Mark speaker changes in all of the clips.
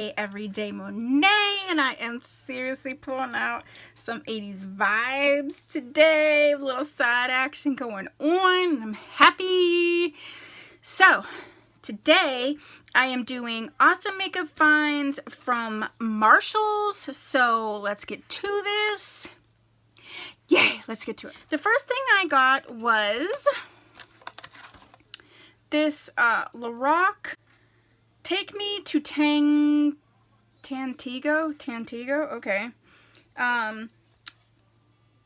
Speaker 1: aka Everyday Monet, and I am seriously pulling out some 80s vibes today. A little side action going on. I'm happy. So today I am doing awesome makeup finds from Marshalls. So let's get to this. Yay, let's get to it. The first thing I got was this Lorac Take Me to Tantigo, okay.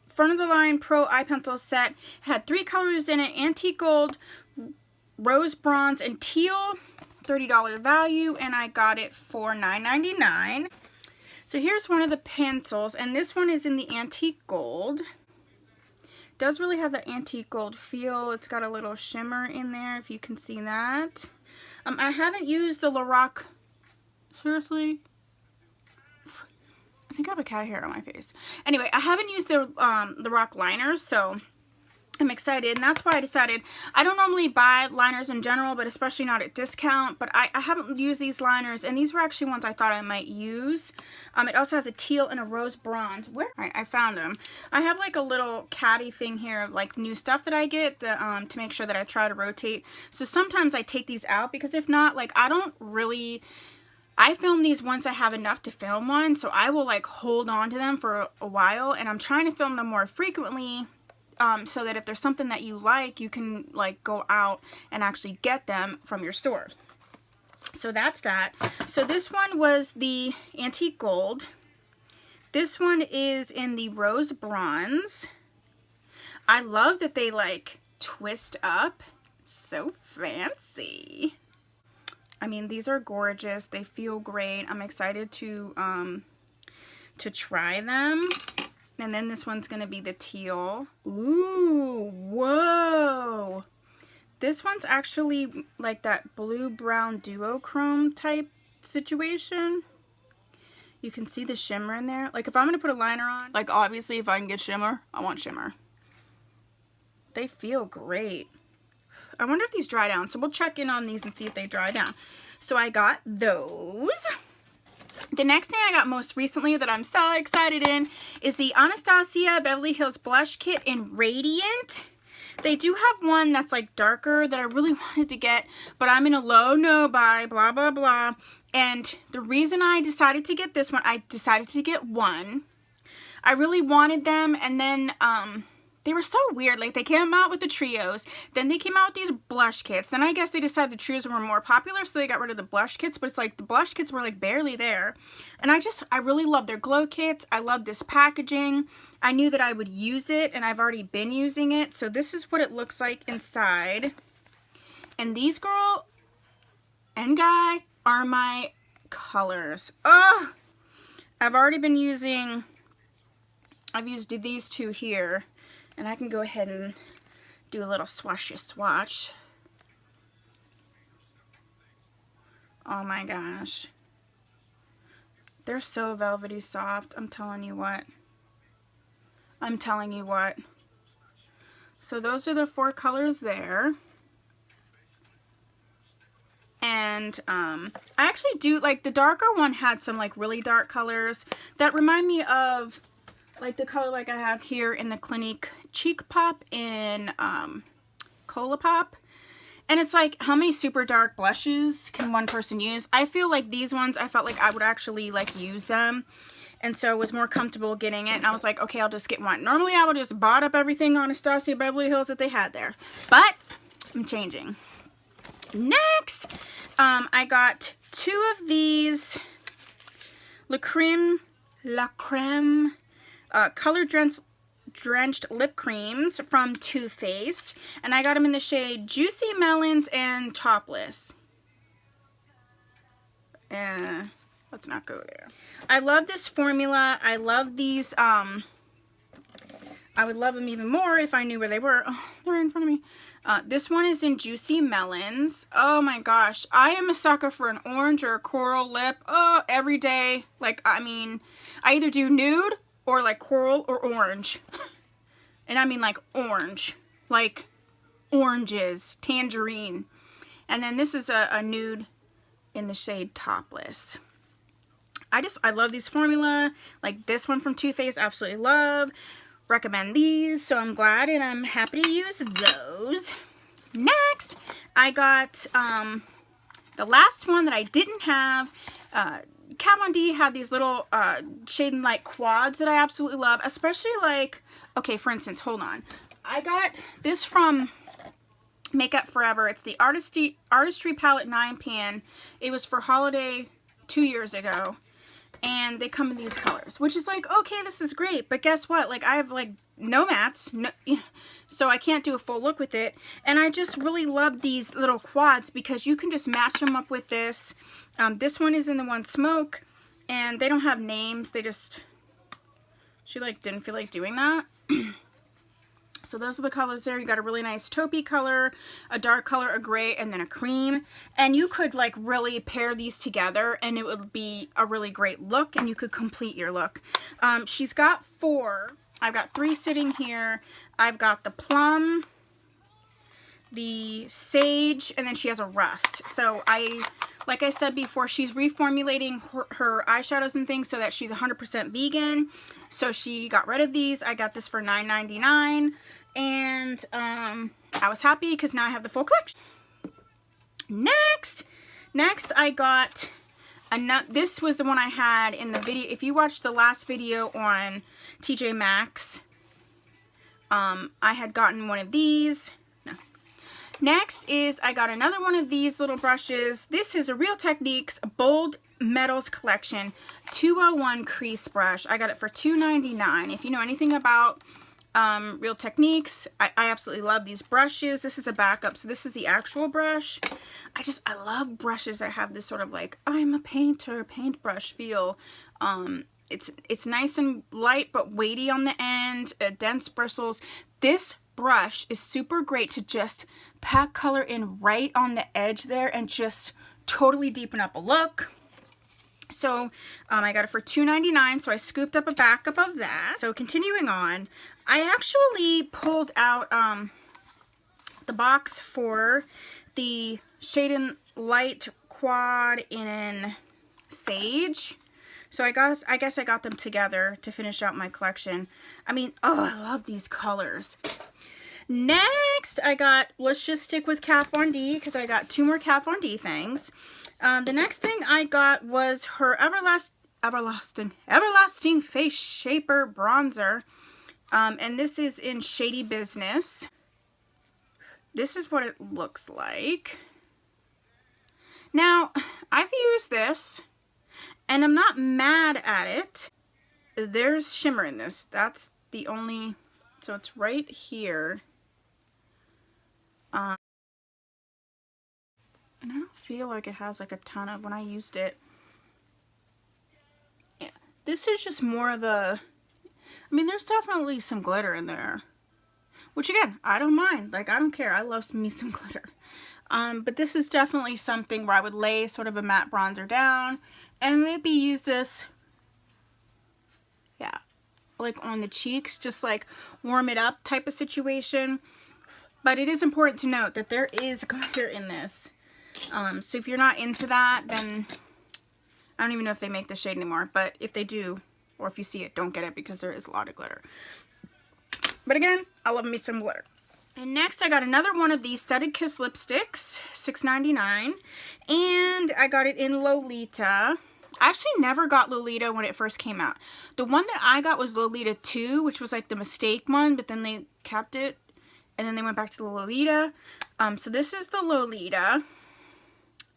Speaker 1: Front of the line Pro Eye Pencil set. Had 3 colors in it: antique gold, rose bronze, and teal. $30 value, and I got it for $9.99. So here's one of the pencils, and this one is in the antique gold. Does really have that antique gold feel. It's got a little shimmer in there, if you can see that. I haven't used the Lorac. Seriously? I think I have a cat hair on my face. Anyway, I haven't used the Lorac liners, so I'm excited. And that's why I decided, I don't normally buy liners in general, but especially not at discount. But I haven't used these liners, and these were actually ones I thought I might use. It also has a teal and a rose bronze. Where? All right, I found them. I have like a little caddy thing here of like new stuff that I get to make sure that I try to rotate. So sometimes I take these out, because if not, like I film these once I have enough to film one. So I will like hold on to them for a while, and I'm trying to film them more frequently. So that if there's something that you like, you can like go out and actually get them from your store. So that's that. So this one was the antique gold. This one is in the rose bronze. I love that they like twist up. It's so fancy. I mean, these are gorgeous. They feel great. I'm excited to try them. And then this one's going to be the teal. Ooh, whoa. This one's actually like that blue-brown duochrome type situation. You can see the shimmer in there. Like if I'm going to put a liner on, like obviously if I can get shimmer, I want shimmer. They feel great. I wonder if these dry down. So we'll check in on these and see if they dry down. So I got those. The next thing I got most recently that I'm so excited in is the Anastasia Beverly Hills Blush Kit in Radiant. They do have one that's like darker that I really wanted to get, but I'm in a low no buy, blah, blah, blah. And the reason I decided to get this one, I decided to get one. I really wanted them, and then they were so weird. Like they came out with the trios, then they came out with these blush kits. Then I guess they decided the trios were more popular, so they got rid of the blush kits. But it's like the blush kits were like barely there. And I really love their glow kits. I love this packaging. I knew that I would use it, and I've already been using it. So this is what it looks like inside. And these girl and guy are my colors. Oh, I've already been using, I've used these two here. And I can go ahead and do a little swashy swatch. Oh my gosh. They're so velvety soft. I'm telling you what. I'm telling you what. So those are the 4 colors there. And I actually do, like the darker one had some like really dark colors that remind me of like the color like I have here in the Clinique Cheek Pop in Colourpop. And it's like, how many super dark blushes can one person use? I feel like these ones, I felt like I would actually like use them. And so I was more comfortable getting it. And I was like, okay, I'll just get one. Normally I would just bought up everything on Anastasia Beverly Hills that they had there. But I'm changing. Next, I got 2 of these La Creme color drenched lip creams from Too Faced, and I got them in the shade Juicy Melons and Topless. Let's not go there. I love this formula. I love these. I would love them even more if I knew where they were. Oh, they're right in front of me. This one is in Juicy Melons. Oh my gosh, I am a sucker for an orange or a coral lip. Oh, every day. Like, I mean, I either do nude or like coral or orange. And I mean like orange. Like oranges, tangerine. And then this is a nude in the shade Topless. I love these formula. Like this one from Too Faced, absolutely love. Recommend these, so I'm glad and I'm happy to use those. Next, I got the last one that I didn't have. Kat Von D had these little shade and light quads that I absolutely love, especially like, okay, for instance, hold on. I got this from Makeup Forever. It's the Artistry Palette 9 pan. It was for holiday 2 years ago. And they come in these colors, which is like, okay, this is great. But guess what? Like, I have like no mats, so I can't do a full look with it. And I just really love these little quads because you can just match them up with this. This one is in the one Smoke, and they don't have names. They just, she like didn't feel like doing that. So those are the colors there. You got a really nice taupey color, a dark color, a gray, and then a cream. And you could like really pair these together and it would be a really great look and you could complete your look. She's got 4. I've got 3 sitting here. I've got the plum, the sage, and then she has a rust. So like I said before, she's reformulating her eyeshadows and things so that she's 100% vegan. So she got rid of these. I got this for $9.99, and I was happy because now I have the full collection. Next I got this was the one I had in the video. If you watched the last video on TJ Maxx, I had gotten one of these. Next is I got another one of these little brushes. This is a Real Techniques Bold Metals Collection 201 crease brush. I got it for $2.99. If you know anything about Real Techniques, I absolutely love these brushes. This is a backup, so this is the actual brush. I love brushes that have this sort of like, I'm a painter, paintbrush feel. It's nice and light but weighty on the end, dense bristles. This brush is super great to just pack color in right on the edge there and just totally deepen up a look. So I got it for $2.99, so I scooped up a backup of that. So continuing on, I actually pulled out the box for the Shade and Light quad in Sage. So I guess I got them together to finish out my collection. I mean, oh, I love these colors. Next, let's just stick with Kat Von D because I got 2 more Kat Von D things. The next thing I got was her Everlasting Face Shaper Bronzer. And this is in Shady Business. This is what it looks like. Now, I've used this, and I'm not mad at it. There's shimmer in this. That's the only, so it's right here. And I don't feel like it has like a ton of, when I used it. Yeah, this is just more of a, I mean, there's definitely some glitter in there. Which again, I don't mind. Like, I don't care. I love me some glitter. But this is definitely something where I would lay sort of a matte bronzer down and maybe use this, yeah, like on the cheeks, just like warm it up type of situation. But it is important to note that there is glitter in this. So if you're not into that, then I don't even know if they make this shade anymore. But if they do, or if you see it, don't get it because there is a lot of glitter. But again, I love me some glitter. And next I got another one of these Studded Kiss lipsticks, $6.99. And I got it in Lolita. I actually never got Lolita when it first came out. The one that I got was Lolita 2, which was like the mistake one, but then they kept it. And then they went back to the Lolita. So this is the Lolita.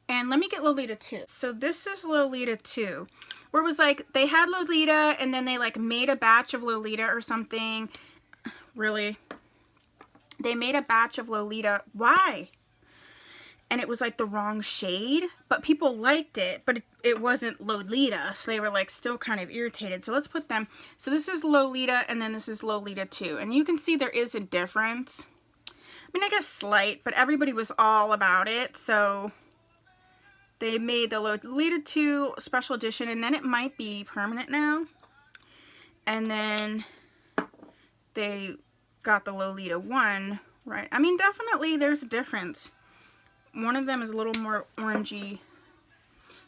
Speaker 1: And let me get Lolita 2. So this is Lolita 2. Where it was like, they had Lolita and then they like made a batch of Lolita or something. Really? They made a batch of Lolita. Why? And it was like the wrong shade. But people liked it. But it wasn't Lolita. So they were like still kind of irritated. So let's put them. So this is Lolita and then this is Lolita 2. And you can see there is a difference. I mean, I guess slight, but everybody was all about it, so they made the Lolita 2 special edition, and then it might be permanent now. And then they got the Lolita 1, right? I mean, definitely there's a difference. One of them is a little more orangey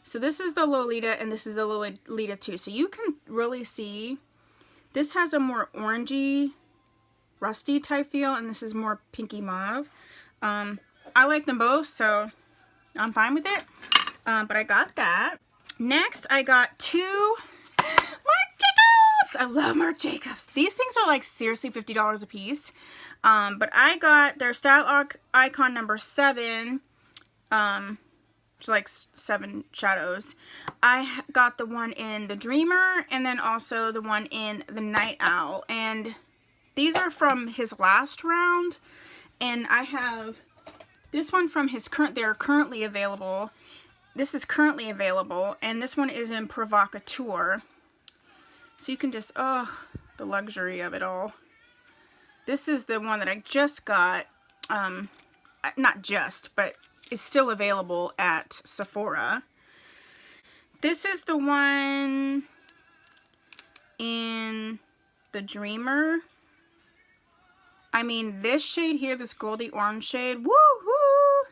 Speaker 1: So this is the Lolita and this is the Lolita 2. So you can really see this has a more orangey, rusty type feel, and this is more pinky mauve. I like them both, so I'm fine with it. But I got that. Next, I got 2 Marc Jacobs. I love Marc Jacobs. These things are like seriously $50 a piece. But I got their Style Icon number 7. It's like 7 shadows. I got the one in the Dreamer and then also the one in the Night Owl. And these are from his last round. And I have this one from his they're currently available. This is currently available. And this one is in Provocateur. So you can just, oh, the luxury of it all. This is the one that I just got. Not just, but is still available at Sephora. This is the one in the Dreamer. I mean, this shade here, this goldy orange shade, woohoo!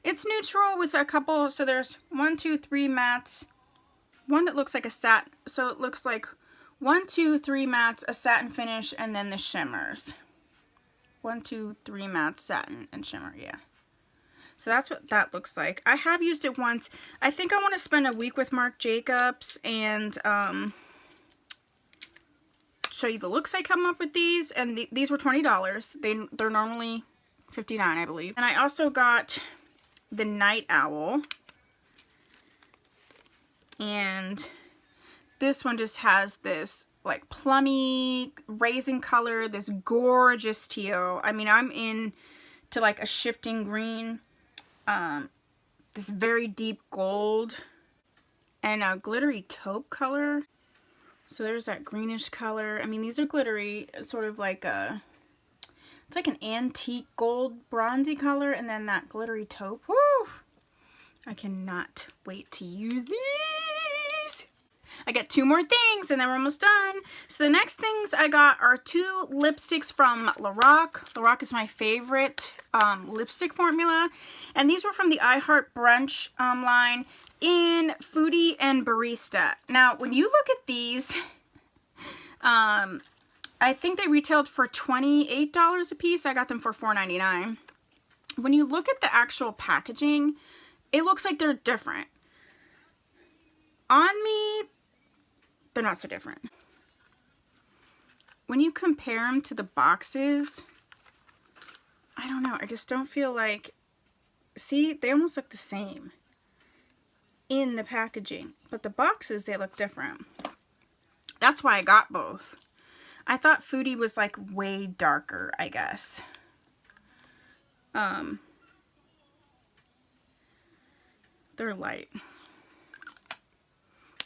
Speaker 1: It's neutral with a couple, so there's 1, 2, 3 mattes. One that looks like a satin, so it looks like 1, 2, 3 mattes, a satin finish, and then the shimmers. 1, 2, 3 mattes, satin, and shimmer, yeah. So that's what that looks like. I have used it once. I think I want to spend a week with Marc Jacobs and show you the looks I come up with these. And these were $20. They're normally $59, I believe. And I also got the Night Owl. And this one just has this like plummy raisin color, this gorgeous teal. I mean, I'm in to like a shifting green. This very deep gold and a glittery taupe color. So there's that greenish color. I mean, these are glittery, sort of like a, it's like an antique gold bronzy color, and then that glittery taupe. Woo! I cannot wait to use these. I got 2 more things and then we're almost done. So the next things I got are 2 lipsticks from Lorac. Lorac is my favorite lipstick formula. And these were from the I Heart Brunch line in Foodie and Barista. Now, when you look at these, I think they retailed for $28 a piece. I got them for $4.99. When you look at the actual packaging, it looks like they're different. On me, they're not so different. When you compare them to the boxes, I don't know. I just don't feel like... See, they almost look the same in the packaging. But the boxes, they look different. That's why I got both. I thought Foodie was like way darker, I guess. They're light.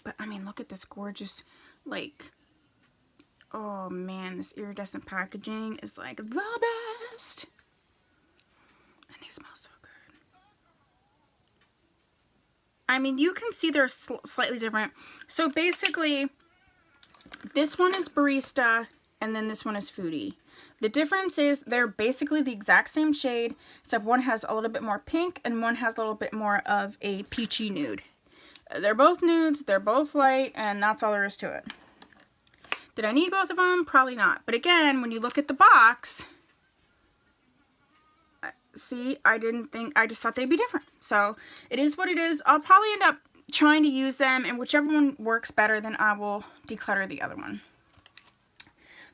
Speaker 1: But, I mean, look at this gorgeous, like, oh, man, this iridescent packaging is, like, the best. And they smell so good. I mean, you can see they're slightly different. So, basically, this one is Barista, and then this one is Foodie. The difference is they're basically the exact same shade, except one has a little bit more pink, and one has a little bit more of a peachy nude. They're both nudes, they're both light, and that's all there is to it. Did I need both of them? Probably not. But again, when you look at the box, see, I just thought they'd be different. So, it is what it is. I'll probably end up trying to use them, and whichever one works better, then I will declutter the other one.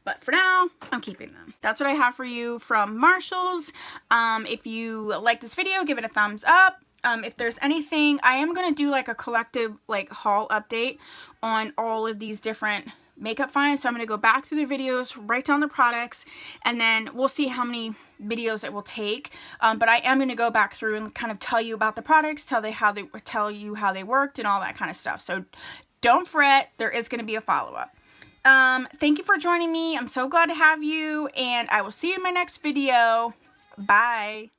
Speaker 1: But for now, I'm keeping them. That's what I have for you from Marshalls. If you like this video, give it a thumbs up. If there's anything, I am going to do like a collective like haul update on all of these different makeup finds. So I'm going to go back through the videos, write down the products, and then we'll see how many videos it will take. But I am going to go back through and kind of tell you about the products, tell you how they worked and all that kind of stuff. So don't fret, there is going to be a follow-up. Thank you for joining me. I'm so glad to have you, and I will see you in my next video. Bye.